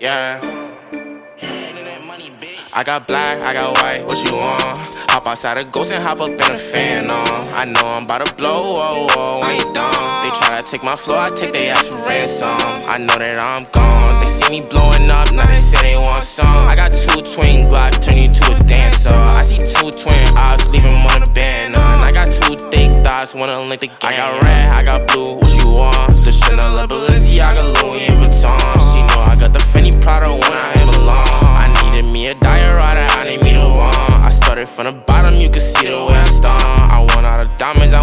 Yeah. I got black, I got white, what you want? Hop outside a ghost and hop up in a fan on. I know I'm about to blow, whoa, whoa, I ain't dumb. They try to take my flow, I take they ass for ransom. I know that I'm gone, they see me blowing up, now they say they want some. I got 2 twin Glocks, turn you to a dancer. I see 2 twin eyes, leave them on a band on. I got 2 thick thighs, wanna link the gang. I got red, I got blue, what you want? The Chanel, Balenciaga, Louis Vuitton. She know I got the Fendi Prada when I ain't belong. I needed me a diorama, I need me the one. I started from the bottom, you can see the way I stomp. I want all the diamonds, I